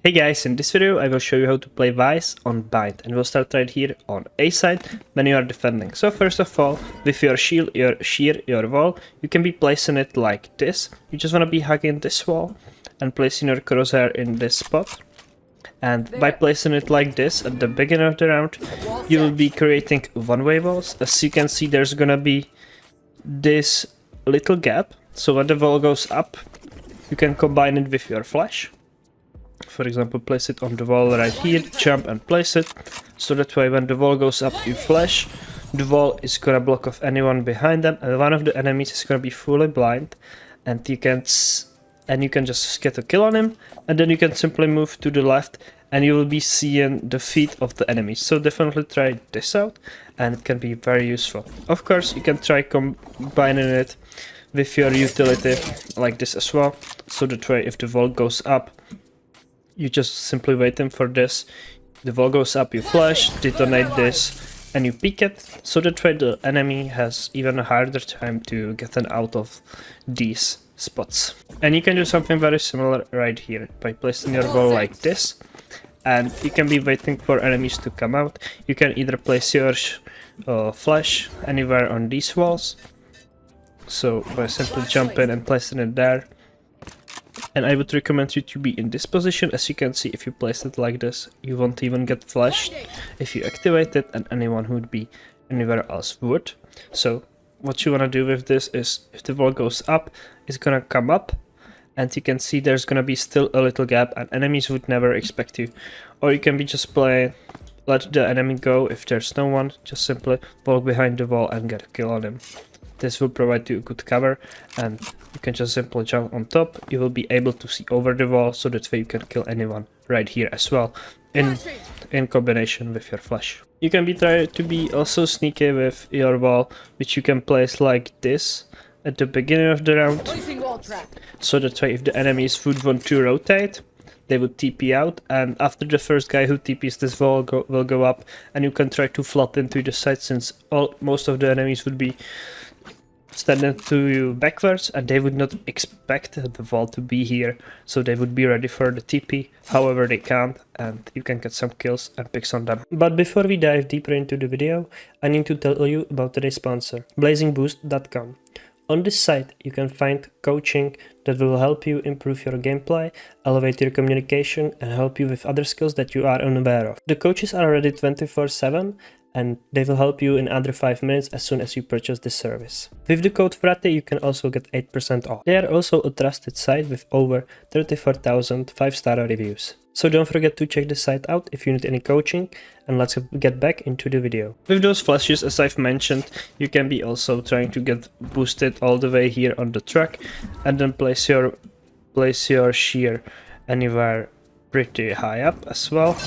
Hey guys, in this video I will show you how to play Vyse on bind, and we'll start right here on A side when you are defending. So first of all, with your shield, your shear, your wall, you can be placing it like this. You just want to be hugging this wall and placing your crosshair in this spot. And by placing it like this at the beginning of the round, you will be creating one-way walls. As you can see, there's gonna be this little gap. So when the wall goes up, you can combine it with your flash. For example, place it on the wall right here, jump and place it, so that way when the wall goes up you flash, the wall is gonna block off anyone behind them, and one of the enemies is gonna be fully blind, and you can just get a kill on him, and then you can simply move to the left and you will be seeing the feet of the enemies. So definitely try this out, and it can be very useful. Of course, you can try combining it with your utility like this as well, so that way if the wall goes up, you just simply waiting for this, the wall goes up, you flash, detonate this, and you peek it, so that way the enemy has even a harder time to get out of these spots. And you can do something very similar right here, by placing your wall like this, and you can be waiting for enemies to come out. You can either place your flash anywhere on these walls, so by simply jumping and placing it there. And I would recommend you to be in this position. As you can see, if you place it like this, you won't even get flashed if you activate it, and anyone who would be anywhere else would. So what you want to do with this is, if the wall goes up, it's gonna come up, and you can see there's gonna be still a little gap, and enemies would never expect you. Or you can be just play, let the enemy go. If there's no one, just simply walk behind the wall and get a kill on him. This will provide you good cover, and you can just simply jump on top. You will be able to see over the wall, so that way you can kill anyone right here as well, in combination with your flash. You can try to be also sneaky with your wall, which you can place like this at the beginning of the round, so that way if the enemies would want to rotate, they would TP out, and after the first guy who TPs this wall will go up, and you can try to flood into the side, since most of the enemies would be standing to you backwards, and they would not expect the wall to be here, so they would be ready for the TP. However, they can't, and you can get some kills and picks on them. But before we dive deeper into the video, I need to tell you about today's sponsor, blazingboost.com. On this site, you can find coaching that will help you improve your gameplay, elevate your communication, and help you with other skills that you are unaware of. The coaches are ready 24/7, and they will help you in under 5 minutes as soon as you purchase this service. With the code FRATY, you can also get 8% off. They are also a trusted site with over 34,000 5-star reviews. So don't forget to check the site out if you need any coaching, and let's get back into the video. With those flashes, as I've mentioned, you can be also trying to get boosted all the way here on the truck, and then place your shear anywhere pretty high up as well,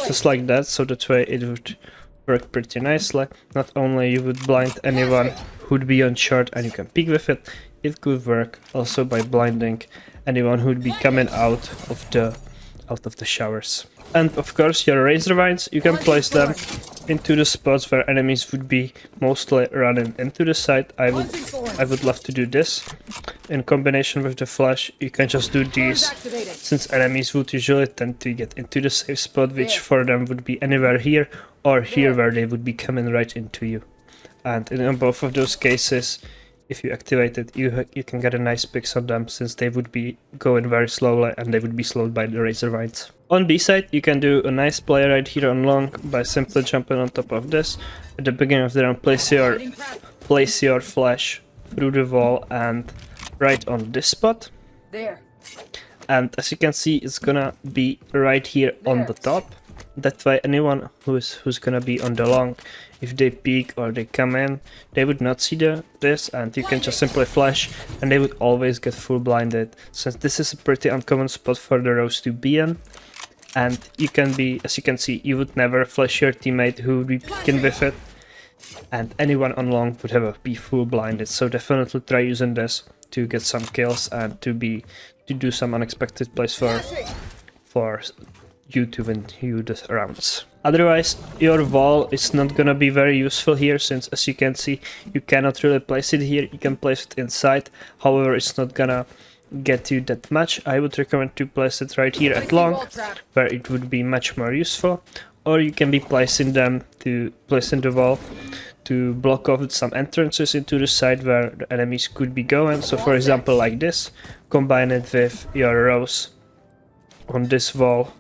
just like that, so that way it would work pretty nicely. Not only you would blind anyone who'd be on short and you can peek with it, it could work also by blinding anyone who'd be coming out of the showers. And of course your razor vines, you can place them into the spots where enemies would be mostly running into the side. I would love to do this. In combination with the flash, you can just do these, since enemies would usually tend to get into the safe spot, which for them would be anywhere here or here, where they would be coming right into you. And in both of those cases, if you activate it, you can get a nice picks on them, since they would be going very slowly and they would be slowed by the razor vines. On B side, you can do a nice play right here on long by simply jumping on top of this. At the beginning of the round, place your flash through the wall and right on this spot. There. And as you can see, it's gonna be right here on the top. That way anyone who's gonna be on the long, if they peek or they come in, they would not see this, and you can just simply flash and they would always get full blinded, since this is a pretty uncommon spot for the rows to be in. And you can be, as you can see, you would never flash your teammate who would be peeking with it, and anyone on long would be full blinded. So definitely try using this to get some kills and to do some unexpected plays for you to win you the rounds. Otherwise, your wall is not gonna be very useful here, since as you can see, you cannot really place it here. You can place it inside, however it's not gonna get you that much, I would recommend to place it right here at long, where it would be much more useful. Or you can be placing them to place in the wall to block off some entrances into the side where the enemies could be going. So for example like this, combine it with your rows on this wall.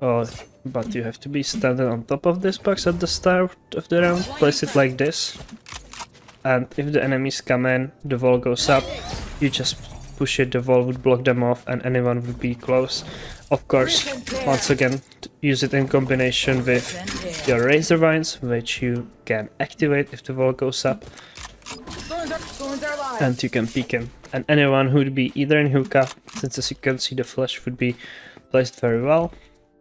But you have to be standing on top of this box at the start of the round. Place it like this. And if the enemies come in, the wall goes up. You just push it, the wall would block them off and anyone would be close. Of course, once again, use it in combination with your razor vines, which you can activate if the wall goes up. And you can peek him. And anyone who would be either in hookah, since as you can see the flash would be placed very well.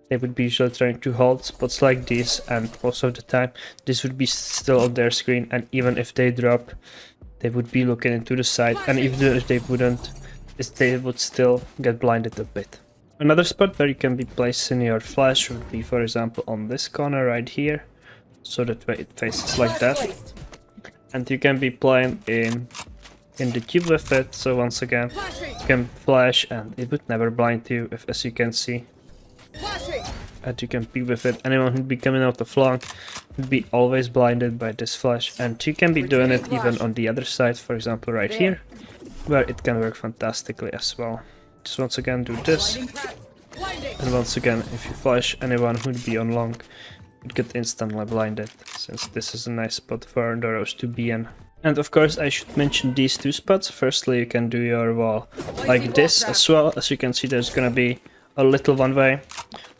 They would be usually trying to hold spots like this, and most of the time this would be still on their screen, and even if they drop, they would be looking into the side, and even if they wouldn't, they would still get blinded a bit. Another spot where you can be placing your flash would be, for example, on this corner right here, so that way it faces like that. And you can be playing in the cube with it, so once again, you can flash and it would never blind you, as you can see. And you can peek with it. Anyone who'd be coming out of long would be always blinded by this flash, and you can be doing it even on the other side, for example right here, where it can work fantastically as well. Just once again do this, and once again if you flash, anyone who'd be on long would get instantly blinded, since this is a nice spot for the rows to be in. And of course I should mention these two spots. Firstly, you can do your wall like this as well. As you can see, there's gonna be a little one way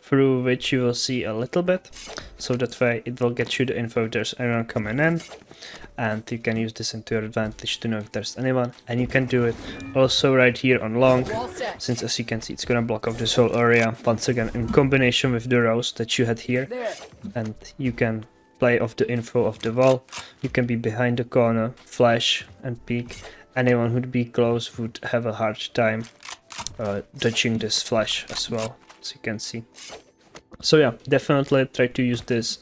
through which you will see a little bit, so that way it will get you the info if there's anyone coming in, and you can use this into your advantage to know if there's anyone. And you can do it also right here on long, since as you can see it's gonna block off this whole area, once again in combination with the rows that you had here. And you can play off the info of the wall. You can be behind the corner, flash and peek. Anyone who'd be close would have a hard time dodging this flash as well, as you can see. So yeah, definitely try to use this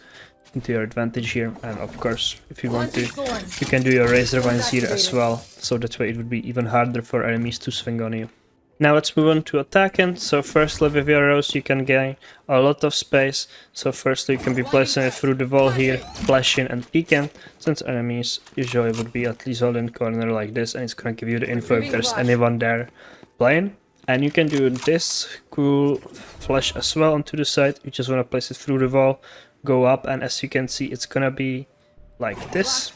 into your advantage here, and of course if you want to, you can do your razor vines here as well, so that way it would be even harder for enemies to swing on you. Now let's move on to attacking. So firstly, with your rows you can gain a lot of space. So firstly you can be placing it through the wall here, flashing and peeking, since enemies usually would be at least all in the corner like this, and it's gonna give you the info if there's anyone there playing. And you can do this cool flash as well onto the side. You just want to place it through the wall, go up, and as you can see it's gonna be like this,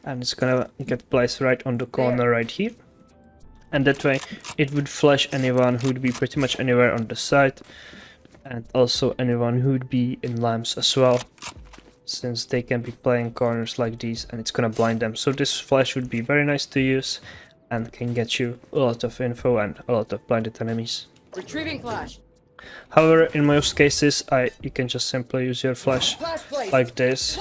and it's gonna get placed right on the corner right here. And that way it would flash anyone who would be pretty much anywhere on the side, and also anyone who would be in lamps as well, since they can be playing corners like these, and it's gonna blind them. So this flash would be very nice to use and can get you a lot of info and a lot of blinded enemies. Retrieving flash. However, in most cases you can just simply use your flash like this,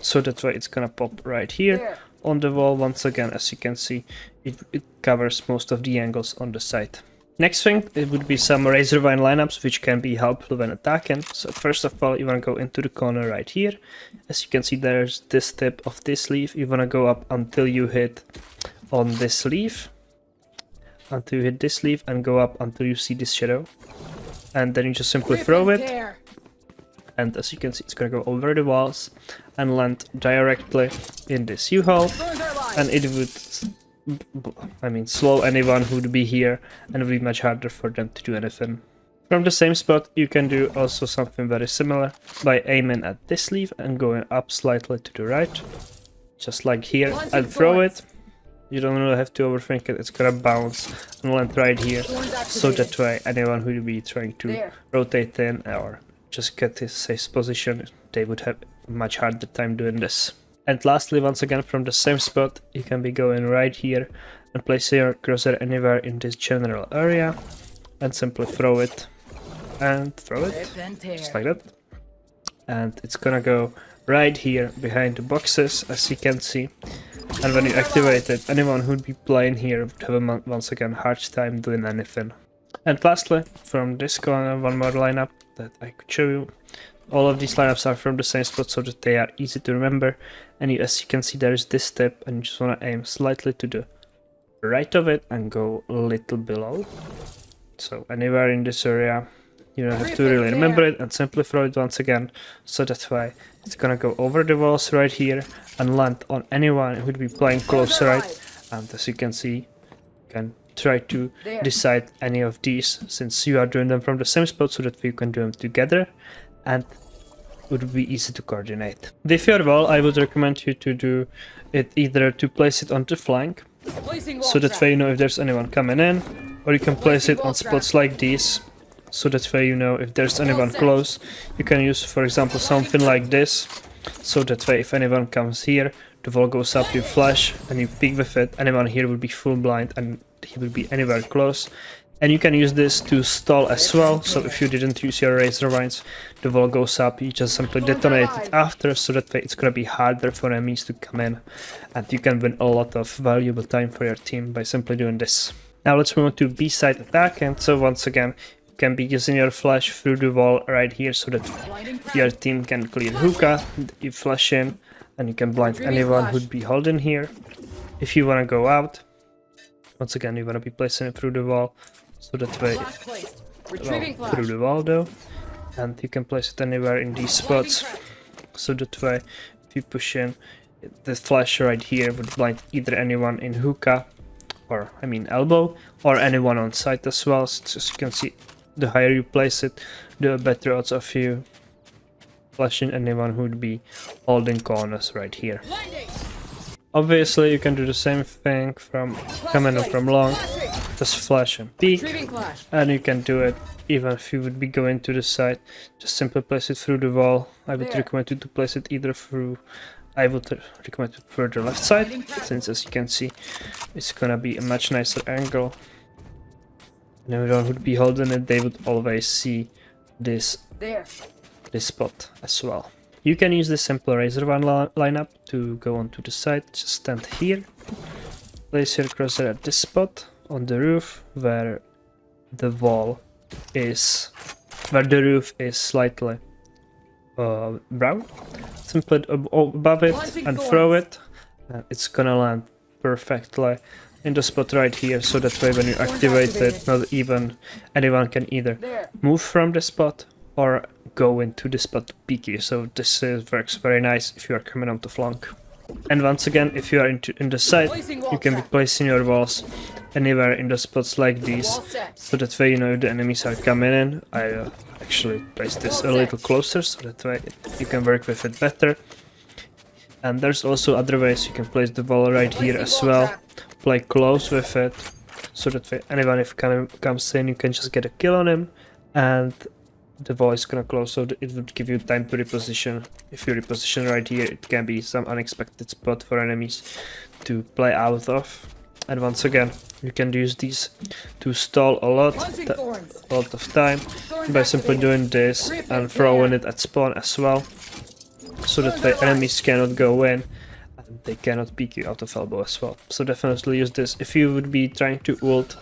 so that way it's gonna pop right here on the wall. Once again, as you can see, it covers most of the angles on the side. Next thing, it would be some razor vine lineups, which can be helpful when attacking. So first of all, you want to go into the corner right here. As you can see, there's this tip of this leaf. You want to go up until you hit on this leaf, until you hit this leaf, and go up until you see this shadow, and then you just simply throw it, and as you can see it's gonna go over the walls and land directly in this U-haul, and it would, slow anyone who would be here, and it would be much harder for them to do anything. From the same spot you can do also something very similar by aiming at this leaf and going up slightly to the right, just like here, and throw it. You don't really have to overthink it, it's gonna bounce and land right here, so that way anyone who will be trying to rotate in or just get his safe position, they would have a much harder time doing this. And lastly, once again from the same spot, you can be going right here and place your cursor anywhere in this general area and simply throw it, and throw it, just like that. And it's gonna go right here behind the boxes, as you can see. And when you activate it, anyone who'd be playing here would have a once again hard time doing anything. And lastly, from this corner, one more lineup that I could show you. All of these lineups are from the same spot, so that they are easy to remember. And as you can see, there is this tip, and you just want to aim slightly to the right of it and go a little below. So anywhere in this area, you don't have to really remember it, and simply throw it once again. So that's why it's gonna go over the walls right here and land on anyone who would be playing close right. And as you can see, you can try to decide any of these, since you are doing them from the same spot, so that you can do them together and it would be easy to coordinate. With your wall, I would recommend you to do it either to place it on the flank, so that way you know if there's anyone coming in, or you can place it on spots like these, so that way you know if there's anyone close. You can use, for example, something like this, so that way if anyone comes here, the wall goes up, you flash and you peek with it. Anyone here will be full blind and he will be anywhere close. And you can use this to stall as well, so if you didn't use your razor vines, the wall goes up, you just simply detonate it after, so that way it's gonna be harder for enemies to come in, and you can win a lot of valuable time for your team by simply doing this. Now let's move on to B side attack, and so once again, you can be using your flash through the wall right here, so that your team can clear hookah, you flash in, and you can blind anyone who'd be holding here. If you wanna go out, once again you wanna be placing it through the wall, so that way, well, through the wall though, and you can place it anywhere in these spots, so that way if you push in, the flash right here would blind either anyone in hookah, or I mean elbow, or anyone on site as well. So as you can see, the higher you place it, the better odds of you flashing anyone who would be holding corners right here. Obviously you can do the same thing from coming up from long, just flash and peek, and you can do it even if you would be going to the side, just simply place it through the wall. I would recommend you to place it either through, I would recommend it for the left side, since as you can see, it's gonna be a much nicer angle. And everyone would be holding it, they would always see this spot as well. You can use the simple razor one lineup to go onto the side. Just stand here, place your crosshair at this spot on the roof where the roof is slightly brown. Simply above it and throw it, and it's gonna land perfectly in the spot right here, so that way when you activate it, not even anyone can either move from the spot or go into the spot to peek you. So this works very nice if you are coming out the flank. And once again, if you are in the side, you can be placing your walls anywhere in the spots like these, so that way you know if the enemies are coming in. I actually placed this a little closer, so that way you can work with it better. And there's also other ways you can place the wall right here as well, play close with it, so that way anyone if comes in, you can just get a kill on him, and the wall is gonna close, so it would give you time to reposition. If you reposition right here, it can be some unexpected spot for enemies to play out of. And once again, you can use these to stall a lot of time by simply doing this and throwing it at spawn as well, so that the enemies cannot go in and they cannot peek you out of elbow as well. So definitely use this. If you would be trying to ult,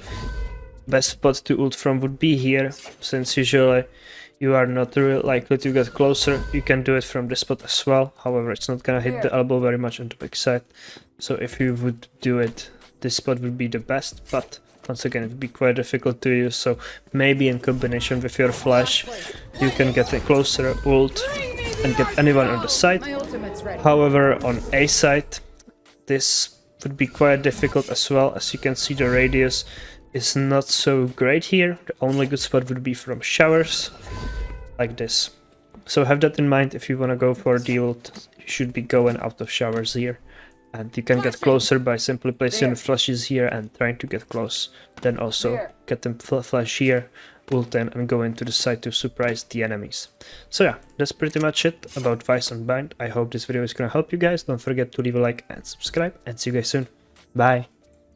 best spot to ult from would be here, since usually you are not really likely to get closer. You can do it from this spot as well, however it's not gonna hit the elbow very much on the back side. So if you would do it, this spot would be the best, but once again it would be quite difficult to use, so maybe in combination with your flash you can get a closer ult and get anyone on the side. However, on A side this would be quite difficult as well. As you can see, the radius is not so great here. The only good spot would be from showers, like this. So have that in mind. If you want to go for the ult, you should be going out of showers here. And you can get closer by simply placing flashes here and trying to get close. Then also get them flash here, ult in, and go into the side to surprise the enemies. So yeah, that's pretty much it about Vyse on Bind. I hope this video is gonna help you guys. Don't forget to leave a like and subscribe, and see you guys soon. Bye!